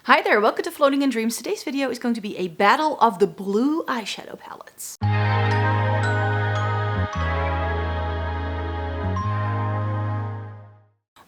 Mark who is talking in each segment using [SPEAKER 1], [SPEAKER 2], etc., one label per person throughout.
[SPEAKER 1] Hi there, welcome to Floating in Dreams. Today's video is going to be a battle of the blue eyeshadow palettes.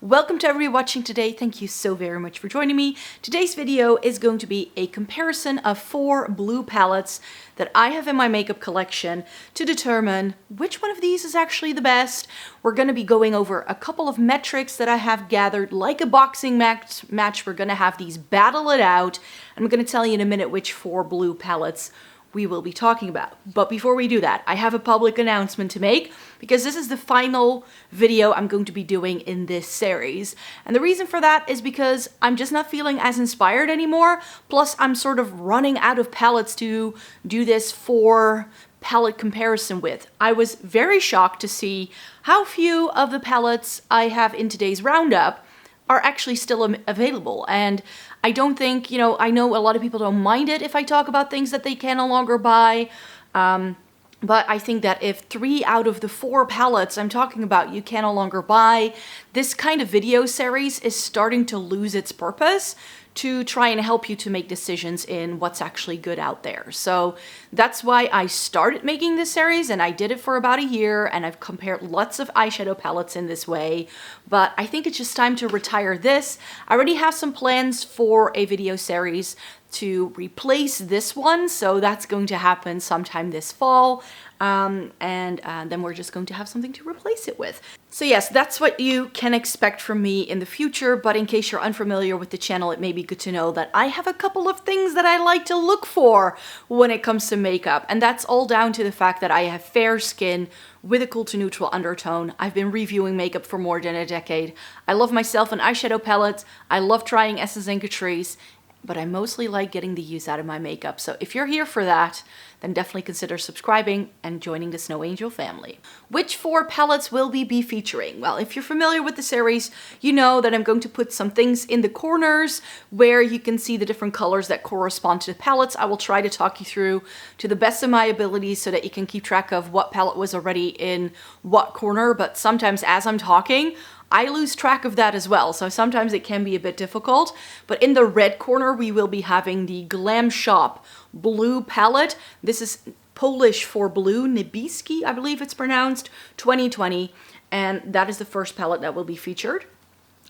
[SPEAKER 1] Welcome to everybody watching today. Thank you so very much for joining me. Today's video is going to be a comparison of 4 blue palettes that I have in my makeup collection to determine which one of these is actually the best. We're going to be going over a couple of metrics that I have gathered like a boxing match. We're going to have these battle it out. And I'm going to tell you in a minute which 4 blue palettes we will be talking about. But before we do that, I have a public announcement to make because this is the final video I'm going to be doing in this series. And the reason for that is because I'm just not feeling as inspired anymore. Plus, I'm sort of running out of palettes to do this 4 palette comparison with. I was very shocked to see how few of the palettes I have in today's roundup are actually still available. And I don't think, I know a lot of people don't mind it if I talk about things that they can no longer buy. But I think that if 3 out of the 4 palettes I'm talking about you can no longer buy, this kind of video series is starting to lose its purpose to try and help you to make decisions in what's actually good out there. So that's why I started making this series, and I did it for about a year, and I've compared lots of eyeshadow palettes in this way. But I think it's just time to retire this. I already have some plans for a video series to replace this one, so that's going to happen sometime this fall. Then we're just going to have something to replace it with. So yes, that's what you can expect from me in the future, but in case you're unfamiliar with the channel, it may be good to know that I have a couple of things that I like to look for when it comes to makeup, and that's all down to the fact that I have fair skin with a cool to neutral undertone. I've been reviewing makeup for more than a decade. I love myself an eyeshadow palette. I love trying Essence and Catrice, but I mostly like getting the use out of my makeup. So if you're here for that, then definitely consider subscribing and joining the Snow Angel family. Which 4 palettes will we be featuring? Well, if you're familiar with the series, you know that I'm going to put some things in the corners where you can see the different colors that correspond to the palettes. I will try to talk you through to the best of my abilities so that you can keep track of what palette was already in what corner, but sometimes as I'm talking, I lose track of that as well, so sometimes it can be a bit difficult. But in the red corner, we will be having the Glamshop blue palette. This is Polish for blue, Niebieski, I believe it's pronounced, 2020. And that is the first palette that will be featured.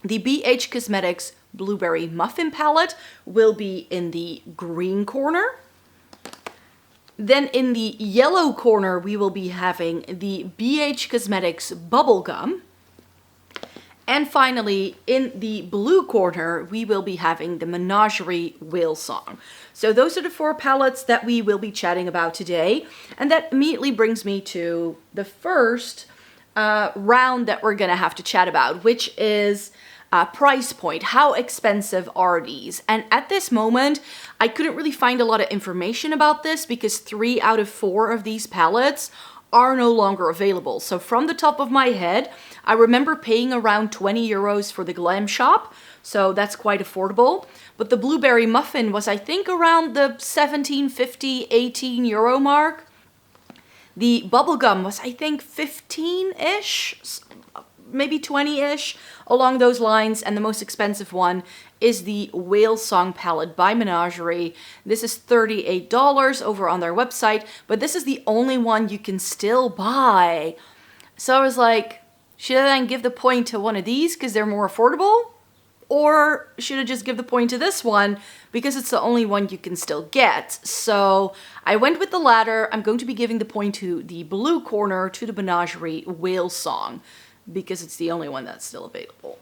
[SPEAKER 1] The BH Cosmetics Blueberry Muffin palette will be in the green corner. Then in the yellow corner, we will be having the BH Cosmetics Bubblegum. And finally, in the blue corner, we will be having the Menagerie Whale Song. So those are the 4 palettes that we will be chatting about today. And that immediately brings me to the first round that we're gonna have to chat about, which is price point. How expensive are these? And at this moment, I couldn't really find a lot of information about this because 3 out of 4 of these palettes are no longer available. So from the top of my head, I remember paying around 20 euros for the Glamshop, so that's quite affordable. But the Blueberry Muffin was, I think, around the 17.50, 18 euro mark. The Bubblegum was, I think, 15-ish, maybe 20-ish, along those lines. And the most expensive one is the Whale Song palette by Menagerie. This is $38 over on their website, but this is the only one you can still buy. So I was like, should I then give the point to one of these because they're more affordable? Or should I just give the point to this one because it's the only one you can still get? So I went with the latter. I'm going to be giving the point to the blue corner, to the Menagerie Whale Song, because it's the only one that's still available.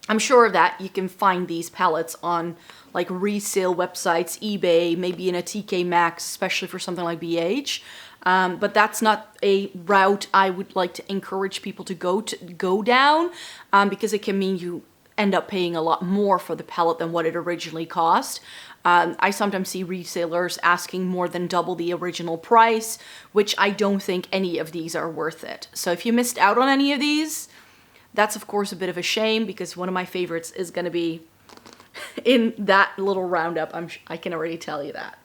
[SPEAKER 1] I'm sure that you can find these palettes on like resale websites, eBay, maybe in a TK Maxx, especially for something like BH. But that's not a route I would like to encourage people to go down because it can mean you end up paying a lot more for the palette than what it originally cost. I sometimes see resellers asking more than double the original price, which I don't think any of these are worth it. So if you missed out on any of these, that's of course a bit of a shame because one of my favorites is going to be in that little roundup. I can already tell you that.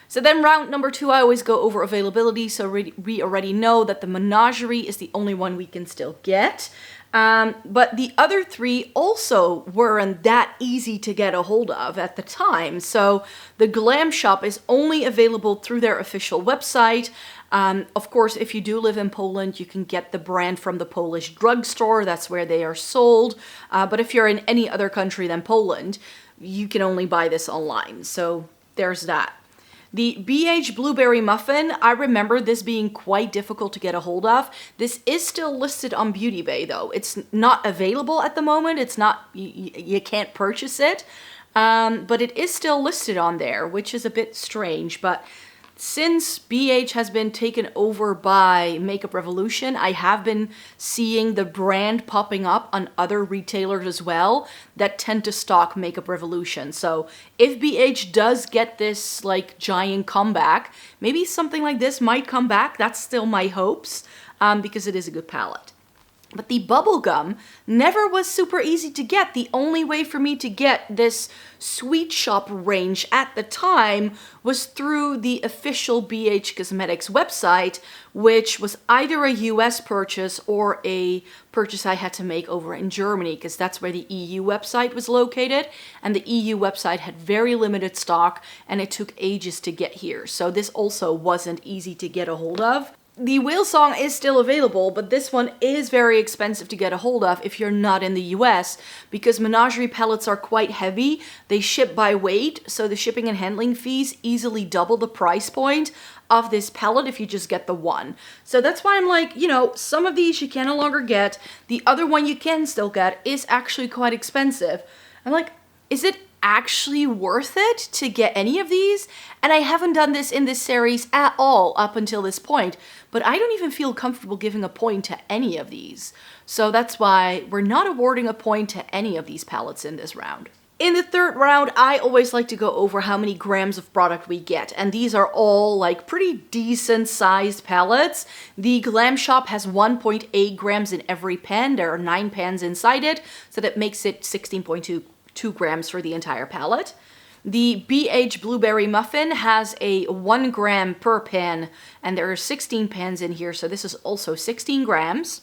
[SPEAKER 1] So then round number 2, I always go over availability. So we already know that the Menagerie is the only one we can still get. But the other three also weren't that easy to get a hold of at the time. So the Glamshop is only available through their official website. Of course, if you do live in Poland, you can get the brand from the Polish drugstore. That's where they are sold. But if you're in any other country than Poland, you can only buy this online. So there's that. The BH Blueberry Muffin, I remember this being quite difficult to get a hold of. This is still listed on Beauty Bay though. It's not available at the moment. It's not, you can't purchase it. But it is still listed on there, which is a bit strange. But since BH has been taken over by Makeup Revolution, I have been seeing the brand popping up on other retailers as well that tend to stock Makeup Revolution. So if BH does get this like giant comeback, maybe something like this might come back. That's still my hopes, because it is a good palette. But the bubblegum never was super easy to get. The only way for me to get this Sweet Shop range at the time was through the official BH Cosmetics website, which was either a US purchase or a purchase I had to make over in Germany, because that's where the EU website was located. And the EU website had very limited stock and it took ages to get here. So this also wasn't easy to get a hold of. The Whale Song is still available, but this one is very expensive to get a hold of if you're not in the US, because Menagerie palettes are quite heavy. They ship by weight, so the shipping and handling fees easily double the price point of this palette if you just get the one. So that's why I'm like, you know, some of these you can no longer get. The other one you can still get is actually quite expensive. I'm like, is it actually worth it to get any of these? And I haven't done this in this series at all up until this point, but I don't even feel comfortable giving a point to any of these. So that's why we're not awarding a point to any of these palettes in this round. In the third round, I always like to go over how many grams of product we get, and these are all like pretty decent sized palettes. The Glamshop has 1.8 grams in every pan. There are 9 pans inside it, so that makes it 16.2 grams for the entire palette. The BH Blueberry Muffin has a 1 gram per pan, and there are 16 pans in here, so this is also 16 grams.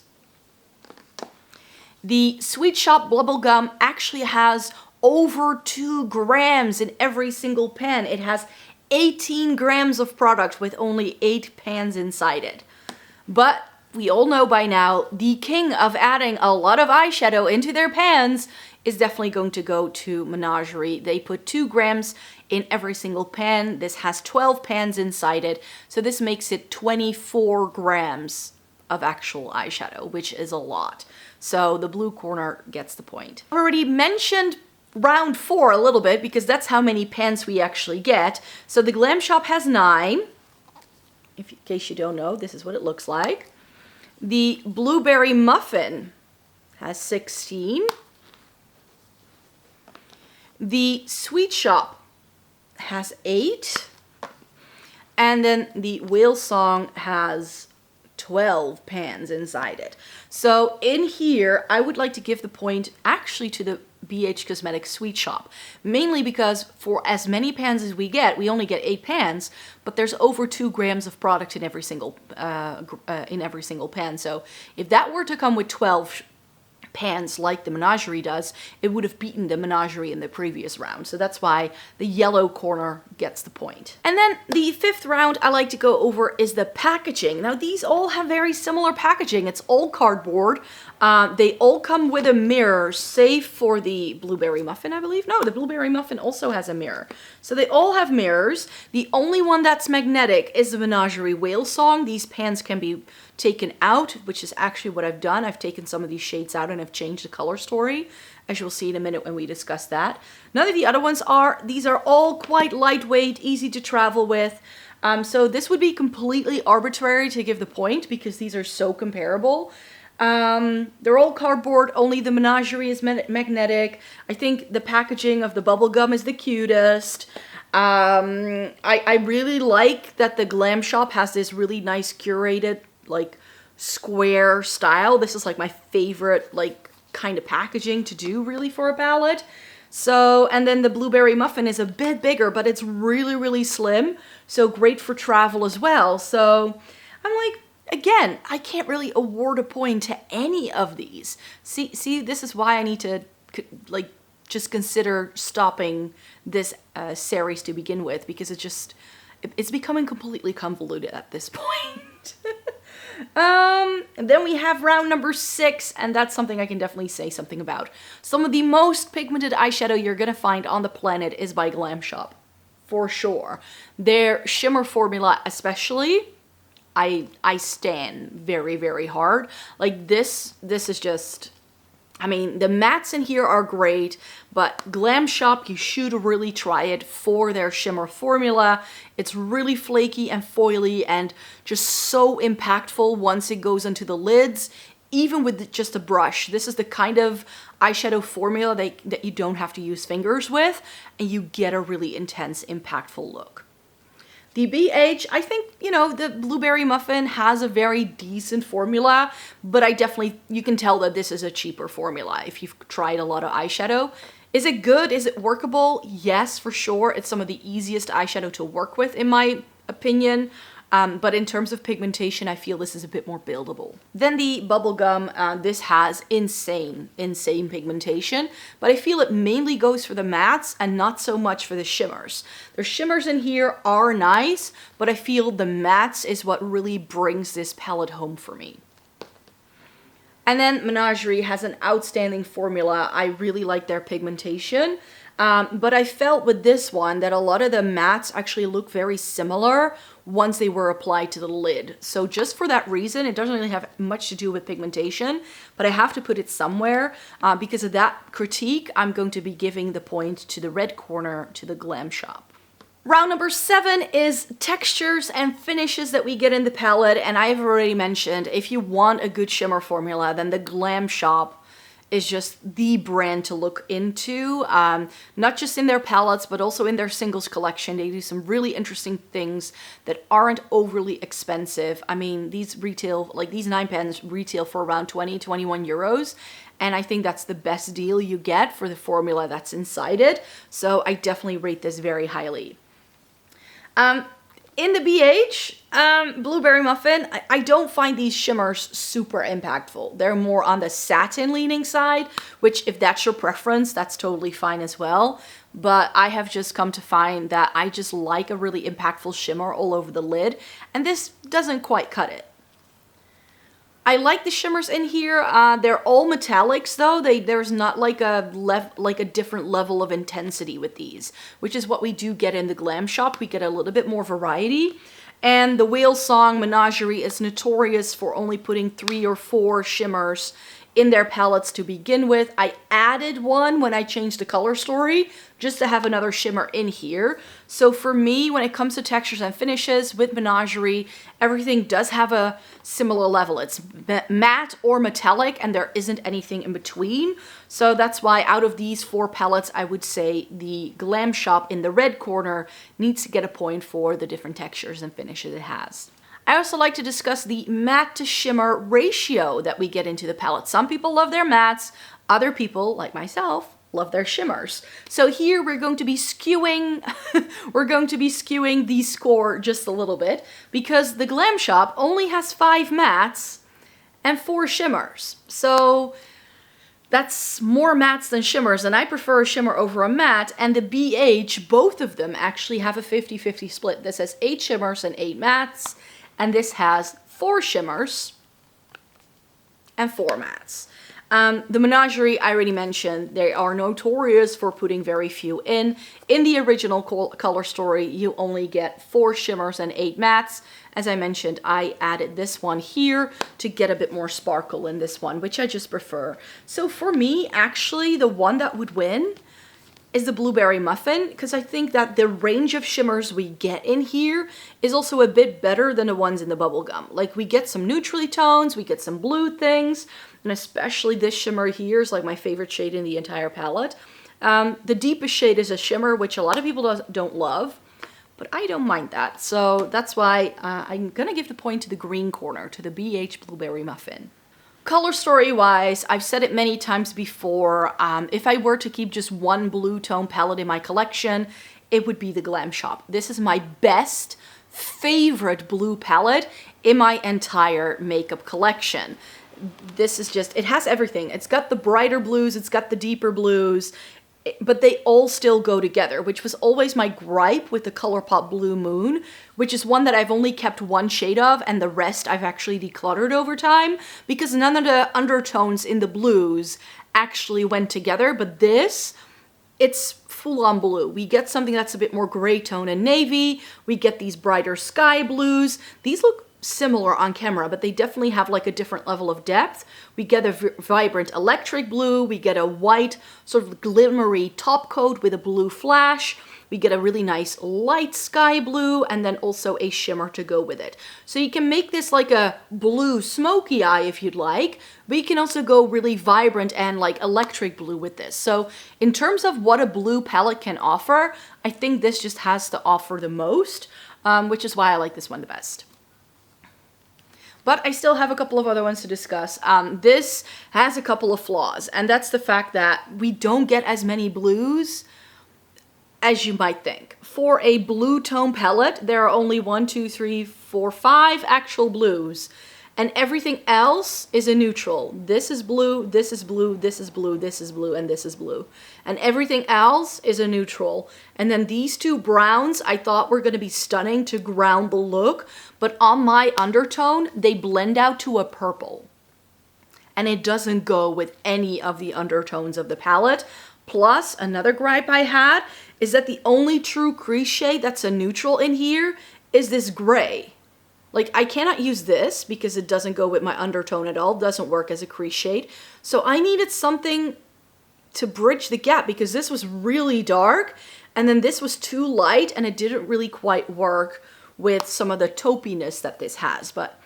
[SPEAKER 1] The Sweet Shop Bubblegum actually has over 2 grams in every single pan. It has 18 grams of product with only 8 pans inside it. But we all know by now, the king of adding a lot of eyeshadow into their pans is definitely going to go to Menagerie. They put 2 grams in every single pan. This has 12 pans inside it, so this makes it 24 grams of actual eyeshadow, which is a lot. So the blue corner gets the point. I've already mentioned round 4 a little bit because that's how many pans we actually get. So the Glamshop has 9. In case you don't know, this is what it looks like. The Blueberry Muffin has 16. The Sweet Shop has 8. And then the Whale Song has 12 pans inside it. So in here, I would like to give the point actually to the BH Cosmetics Sweet Shop, mainly because for as many pans as we only get 8 pans, but there's over 2 grams of product in every single pan. So if that were to come with 12 pans like the Menagerie does, it would have beaten the Menagerie in the previous round. So that's why the yellow corner gets the point. And then the 5th round I like to go over is the packaging. Now these all have very similar packaging. It's all cardboard. They all come with a mirror, save for the Blueberry Muffin, I believe. No, the Blueberry Muffin also has a mirror. So they all have mirrors. The only one that's magnetic is the Menagerie Whale Song. These pans can be taken out, which is actually what I've done. I've taken some of these shades out and I've changed the color story, as you'll see in a minute when we discuss that. None of the other ones are. These are all quite lightweight, easy to travel with. So this would be completely arbitrary to give the point because these are so comparable. They're all cardboard, only the Menagerie is magnetic. I think the packaging of the bubblegum is the cutest. I really like that the Glamshop has this really nice curated, like, square style. This is like my favorite, like, kind of packaging to do really for a palette. So, and then the Blueberry Muffin is a bit bigger, but it's really, really slim. So great for travel as well. So I'm like, again, I can't really award a point to any of these. See, this is why I need to like just consider stopping this series to begin with, because it's becoming completely convoluted at this point. And then we have round number 6, and that's something I can definitely say something about. Some of the most pigmented eyeshadow you're gonna find on the planet is by Glamshop, for sure. Their shimmer formula especially, I stan very, very hard. Like this is just, I mean, the mattes in here are great, but Glamshop, you should really try it for their shimmer formula. It's really flaky and foily and just so impactful once it goes into the lids, even with just a brush. This is the kind of eyeshadow formula that you don't have to use fingers with, and you get a really intense, impactful look. The BH, I think, you know, the Blueberry Muffin has a very decent formula, but you can tell that this is a cheaper formula if you've tried a lot of eyeshadow. Is it good? Is it workable? Yes, for sure. It's some of the easiest eyeshadow to work with, in my opinion. But in terms of pigmentation, I feel this is a bit more buildable. Then the Bubblegum, this has insane pigmentation, but I feel it mainly goes for the mattes and not so much for the shimmers. The shimmers in here are nice, but I feel the mattes is what really brings this palette home for me. And then Menagerie has an outstanding formula. I really like their pigmentation. But I felt with this one that a lot of the mattes actually look very similar once they were applied to the lid. So just for that reason, it doesn't really have much to do with pigmentation, but I have to put it somewhere. Because of that critique, I'm going to be giving the point to the red corner to the Glamshop. Round number 7 is textures and finishes that we get in the palette, and I've already mentioned, if you want a good shimmer formula, then the Glamshop is just the brand to look into, not just in their palettes, but also in their singles collection. They do some really interesting things that aren't overly expensive. I mean, these retail, like these 9 pens retail for around 20-21 euros. And I think that's the best deal you get for the formula that's inside it. So I definitely rate this very highly. In the BH, Blueberry Muffin, I don't find these shimmers super impactful. They're more on the satin leaning side, which if that's your preference, that's totally fine as well. But I have just come to find that I just like a really impactful shimmer all over the lid, and this doesn't quite cut it. I like the shimmers in here. They're all metallics though. There's not like a different level of intensity with these, which is what we do get in the Glamshop. We get a little bit more variety. And the Whale Song Menagerie is notorious for only putting 3 or 4 shimmers in their palettes to begin with. I added one when I changed the color story just to have another shimmer in here. So for me, when it comes to textures and finishes with Menagerie, everything does have a similar level. It's matte or metallic, and there isn't anything in between. So that's why out of these 4 palettes, I would say the Glamshop in the red corner needs to get a point for the different textures and finishes it has. I also like to discuss the matte to shimmer ratio that we get into the palette. Some people love their mattes, other people, like myself, love their shimmers. So here we're going to be skewing, the score just a little bit, because the Glamshop only has 5 mattes and 4 shimmers. So that's more mattes than shimmers, and I prefer a shimmer over a matte, and the BH, both of them actually have a 50-50 split. This has 8 shimmers and 8 mattes. And this has 4 shimmers and 4 mattes. The Menagerie, I already mentioned, they are notorious for putting very few in. In the original color story, you only get 4 shimmers and 8 mattes. As I mentioned, I added this one here to get a bit more sparkle in this one, which I just prefer. So for me, actually, the one that would win is the Blueberry Muffin, because I think that the range of shimmers we get in here is also a bit better than the ones in the Bubblegum. Like, we get some neutrally tones, we get some blue things, and especially this shimmer here is like my favorite shade in the entire palette. The deepest shade is a shimmer, which a lot of people don't love, but I don't mind that. So that's why I'm gonna give the point to the green corner, to the BH Blueberry Muffin. Color story wise, I've said it many times before, if I were to keep just one blue tone palette in my collection, it would be the Glamshop. This is my best favorite blue palette in my entire makeup collection. This is just, it has everything. It's got the brighter blues, it's got the deeper blues, but they all still go together, which was always my gripe with the ColourPop Blue Moon, which is one that I've only kept one shade of, and the rest I've actually decluttered over time, because none of the undertones in the blues actually went together. But this, it's full-on blue. We get something that's a bit more gray tone and navy. We get these brighter sky blues. These look similar on camera, but they definitely have like a different level of depth. We get a vibrant electric blue. We get a white sort of glimmery top coat with a blue flash. We get a really nice light sky blue, and then also a shimmer to go with it. So you can make this like a blue smoky eye if you'd like, but you can also go really vibrant and like electric blue with this. So in terms of what a blue palette can offer, I think this just has to offer the most, which is why I like this one the best. But I still have a couple of other ones to discuss. This has a couple of flaws, and that's the fact that we don't get as many blues as you might think. For a blue tone palette, there are only 1, 2, 3, 4, 5 actual blues, and everything else is a neutral. This is blue, this is blue, this is blue, this is blue, and this is blue. And everything else is a neutral. And then these two browns I thought were gonna be stunning to ground the look, but on my undertone, they blend out to a purple. And it doesn't go with any of the undertones of the palette. Plus, another gripe I had is that the only true crease shade that's a neutral in here is this gray. Like, I cannot use this because it doesn't go with my undertone at all, doesn't work as a crease shade. So I needed something to bridge the gap because this was really dark and then this was too light and it didn't really quite work with some of the taupiness that this has. But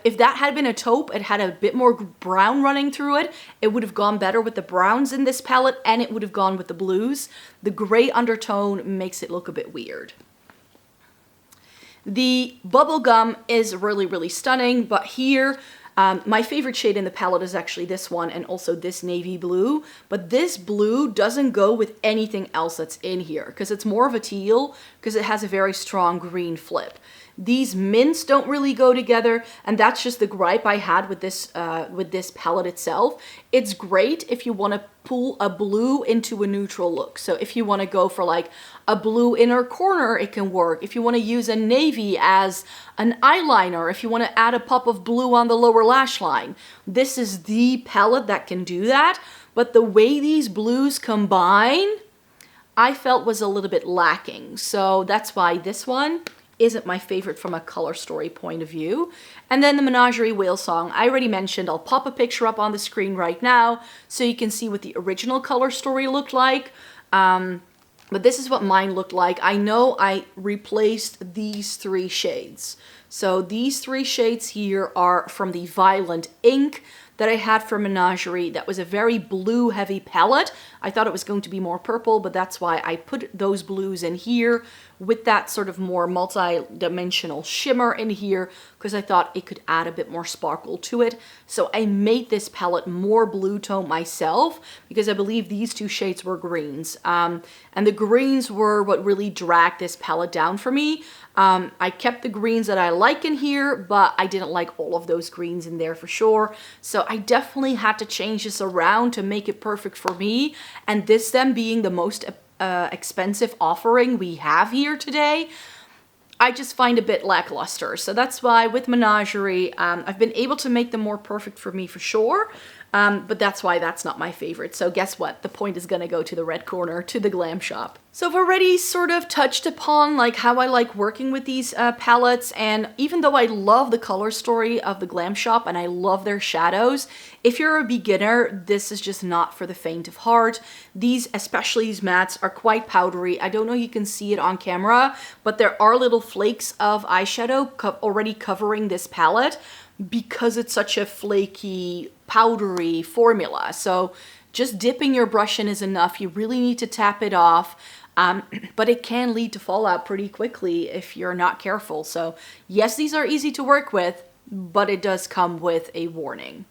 [SPEAKER 1] if that had been a taupe, it had a bit more brown running through it, it would have gone better with the browns in this palette and it would have gone with the blues. The gray undertone makes it look a bit weird. The bubblegum is really, really stunning, but here, my favorite shade in the palette is actually this one and also this navy blue, but this blue doesn't go with anything else that's in here because it's more of a teal because it has a very strong green flip. These mints don't really go together, and that's just the gripe I had with this palette itself. It's great if you want to pull a blue into a neutral look. So if you want to go for like a blue inner corner, it can work. If you want to use a navy as an eyeliner, if you want to add a pop of blue on the lower lash line, this is the palette that can do that. But the way these blues combine, I felt was a little bit lacking. So that's why this one isn't my favorite from a color story point of view. And then the Menagerie Whale Song, I already mentioned. I'll pop a picture up on the screen right now so you can see what the original color story looked like. But this is what mine looked like. I know I replaced these 3 shades. So these 3 shades here are from the Violent Ink that I had for Menagerie. That was a very blue heavy palette. I thought it was going to be more purple, but that's why I put those blues in here with that sort of more multi-dimensional shimmer in here because I thought it could add a bit more sparkle to it. So I made this palette more blue tone myself because I believe these 2 shades were greens. And the greens were what really dragged this palette down for me. I kept the greens that I like in here, but I didn't like all of those greens in there for sure. So I definitely had to change this around to make it perfect for me. And this them being the most expensive offering we have here today, I just find a bit lackluster. So that's why with Menagerie, I've been able to make them more perfect for me for sure. But that's why that's not my favorite. So guess what? The point is gonna go to the red corner, to the Glamshop. So I've already sort of touched upon like how I like working with these palettes, and even though I love the color story of the Glamshop and I love their shadows, if you're a beginner, this is just not for the faint of heart. These, especially these mattes, are quite powdery. I don't know if you can see it on camera, but there are little flakes of eyeshadow already covering this palette because it's such a flaky, powdery formula. So just dipping your brush in is enough. You really need to tap it off. But it can lead to fallout pretty quickly if you're not careful. So yes, these are easy to work with, but it does come with a warning.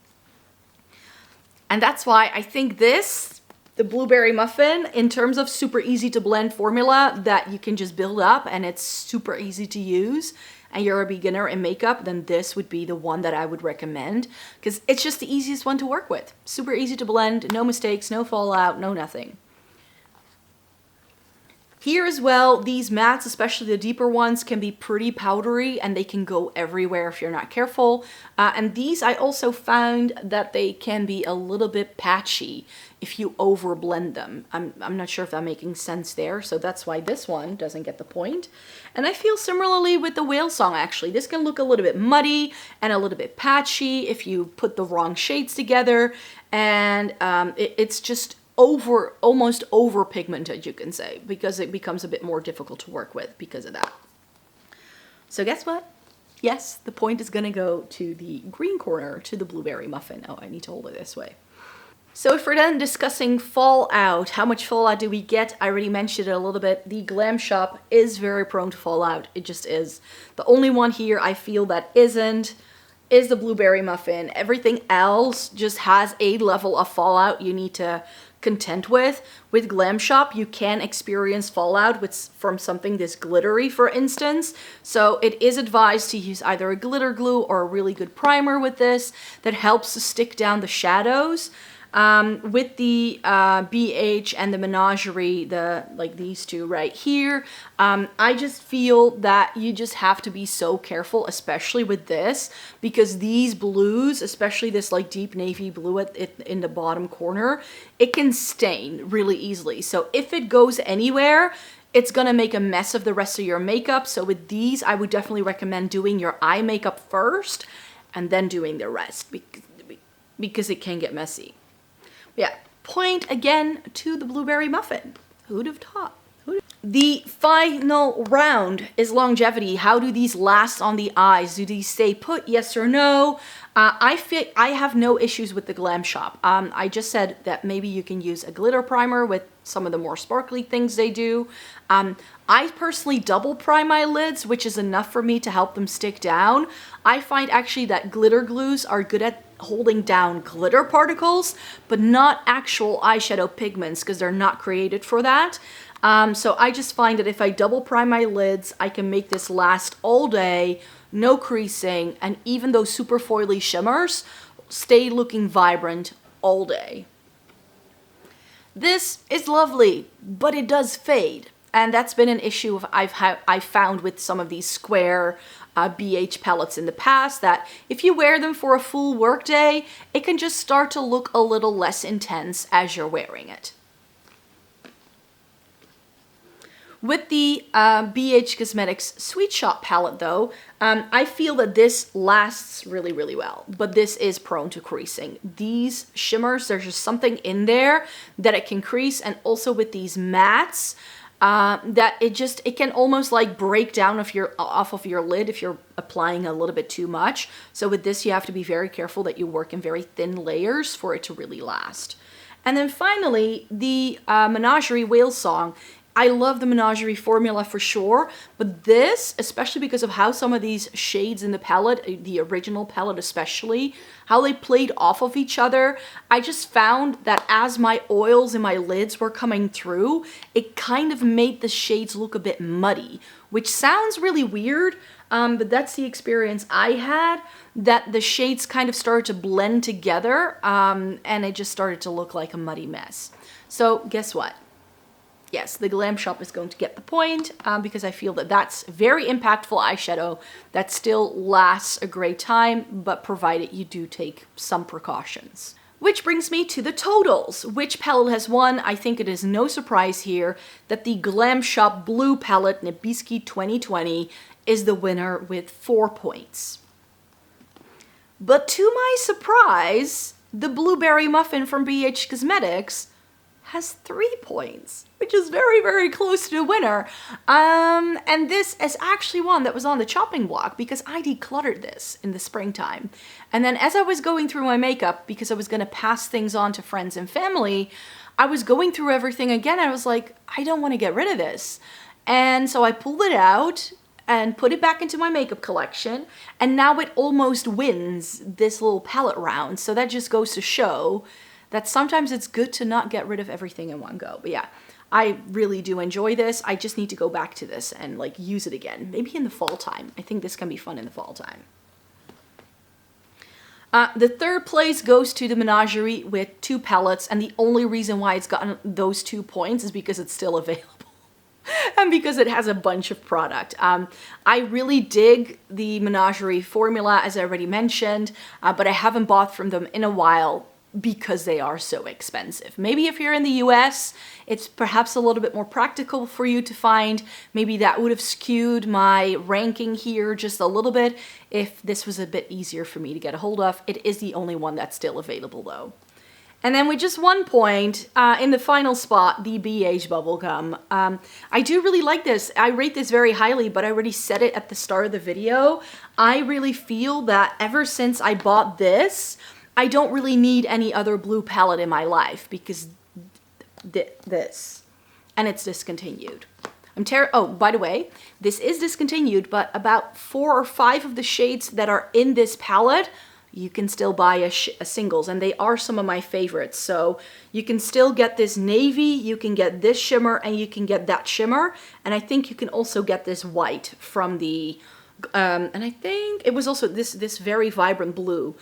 [SPEAKER 1] And that's why I think this the Blueberry Muffin, in terms of super easy to blend formula that you can just build up and it's super easy to use, and you're a beginner in makeup, then this would be the one that I would recommend because it's just the easiest one to work with. Super easy to blend, no mistakes, no fallout, no nothing. Here as well, these mattes, especially the deeper ones, can be pretty powdery and they can go everywhere if you're not careful. And these, I also found that they can be a little bit patchy if you over blend them. I'm not sure if I'm making sense there, so that's why this one doesn't get the point. And I feel similarly with the Whale Song, actually. This can look a little bit muddy and a little bit patchy if you put the wrong shades together, and it's just almost over pigmented, you can say, because it becomes a bit more difficult to work with because of that. So guess what? Yes, the point is gonna go to the green corner, to the Blueberry Muffin. Oh, I need to hold it this way. So if we're then discussing fallout, how much fallout do we get? I already mentioned it a little bit. The Glamshop is very prone to fallout. It just is. The only one here I feel that isn't is the Blueberry Muffin. Everything else just has a level of fallout you need to content with. With Glamshop, you can experience fallout from something this glittery, for instance. So it is advised to use either a glitter glue or a really good primer with this that helps to stick down the shadows. With the BH and the Menagerie, like these two right here, I just feel that you just have to be so careful, especially with this, because these blues, especially this like deep navy blue in the bottom corner, it can stain really easily. So if it goes anywhere, it's gonna make a mess of the rest of your makeup. So with these, I would definitely recommend doing your eye makeup first and then doing the rest because it can get messy. Yeah, point again to the Blueberry Muffin. Who'd have thought? The final round is longevity. How do these last on the eyes? Do these stay put, yes or no? I have no issues with the Glamshop. I just said that maybe you can use a glitter primer with some of the more sparkly things they do. I personally double prime my lids, which is enough for me to help them stick down. I find actually that glitter glues are good at holding down glitter particles, but not actual eyeshadow pigments because they're not created for that. So I just find that if I double prime my lids, I can make this last all day, no creasing, and even those super foily shimmers stay looking vibrant all day. This is lovely, but it does fade. And that's been an issue I've found with some of these square BH palettes in the past, that if you wear them for a full work day, it can just start to look a little less intense as you're wearing it. With the BH Cosmetics Sweet Shop palette though, I feel that this lasts really, really well, but this is prone to creasing. These shimmers, there's just something in there that it can crease, and also with these mattes, that it can almost like break down off of your lid if you're applying a little bit too much. So with this, you have to be very careful that you work in very thin layers for it to really last. And then finally, the Menagerie Whale Song. I love the Menagerie formula for sure, but this, especially because of how some of these shades in the palette, the original palette especially, how they played off of each other, I just found that as my oils in my lids were coming through, it kind of made the shades look a bit muddy, which sounds really weird, but that's the experience I had, that the shades kind of started to blend together, and it just started to look like a muddy mess. So guess what? Yes, the Glamshop is going to get the point because I feel that that's very impactful eyeshadow that still lasts a great time, but provided you do take some precautions. Which brings me to the totals. Which palette has won? I think it is no surprise here that the Glamshop Blue Palette Niebieski 2020 is the winner with 4 points. But to my surprise, the Blueberry Muffin from BH Cosmetics has 3 points, which is very, very close to the winner. And this is actually one that was on the chopping block because I decluttered this in the springtime. And then as I was going through my makeup, because I was gonna pass things on to friends and family, I was going through everything again. I was like, I don't wanna get rid of this. And so I pulled it out and put it back into my makeup collection. And now it almost wins this little palette round. So that just goes to show that sometimes it's good to not get rid of everything in one go. But yeah, I really do enjoy this. I just need to go back to this and like use it again. Maybe in the fall time. I think this can be fun in the fall time. The third place goes to the Menagerie with 2 palettes, and the only reason why it's gotten those 2 points is because it's still available. And because it has a bunch of product. I really dig the Menagerie formula, as I already mentioned, but I haven't bought from them in a while because they are so expensive. Maybe if you're in the US, it's perhaps a little bit more practical for you to find. Maybe that would have skewed my ranking here just a little bit if this was a bit easier for me to get a hold of. It is the only one that's still available though. And then with just 1 point, in the final spot, the Beiges bubblegum. I do really like this. I rate this very highly, but I already said it at the start of the video. I really feel that ever since I bought this, I don't really need any other blue palette in my life because this. And it's discontinued. Oh, by the way, this is discontinued, but about 4 or 5 of the shades that are in this palette, you can still buy as singles, and they are some of my favorites. So you can still get this navy, you can get this shimmer, and you can get that shimmer. And I think you can also get this white from the, and I think it was also this very vibrant blue.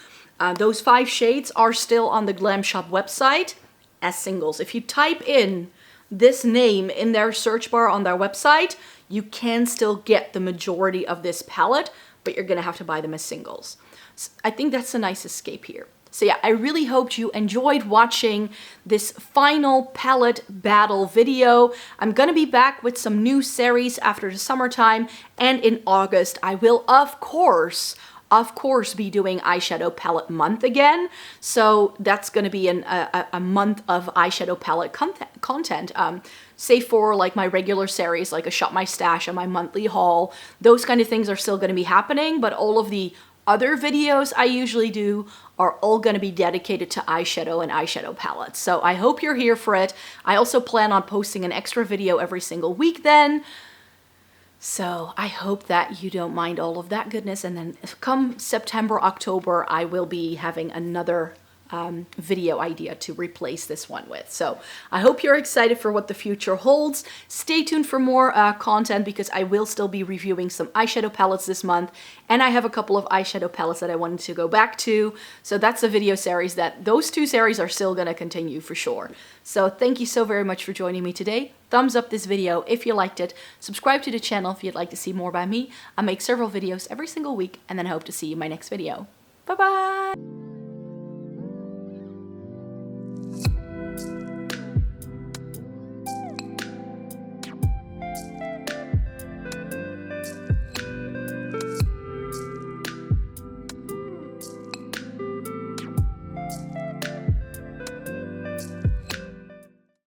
[SPEAKER 1] Those 5 shades are still on the Glamshop website as singles. If you type in this name in their search bar on their website, you can still get the majority of this palette, but you're gonna have to buy them as singles. So I think that's a nice escape here. So yeah, I really hoped you enjoyed watching this final palette battle video. I'm gonna be back with some new series after the summertime, and in August I will of course be doing eyeshadow palette month again. So that's gonna be a month of eyeshadow palette content. Save for like my regular series, like a Shop My Stash and my monthly haul. Those kind of things are still gonna be happening, but all of the other videos I usually do are all going to be dedicated to eyeshadow and eyeshadow palettes. So I hope you're here for it. I also plan on posting an extra video every single week then. So I hope that you don't mind all of that goodness. And then come September, October, I will be having another video idea to replace this one with. So I hope you're excited for what the future holds. Stay tuned for more content because I will still be reviewing some eyeshadow palettes this month, and I have a couple of eyeshadow palettes that I wanted to go back to. So that's a video series that those 2 series are still going to continue for sure. So thank you so very much for joining me today. Thumbs up this video if you liked it. Subscribe to the channel if you'd like to see more by me. I make several videos every single week, and then I hope to see you in my next video. Bye bye!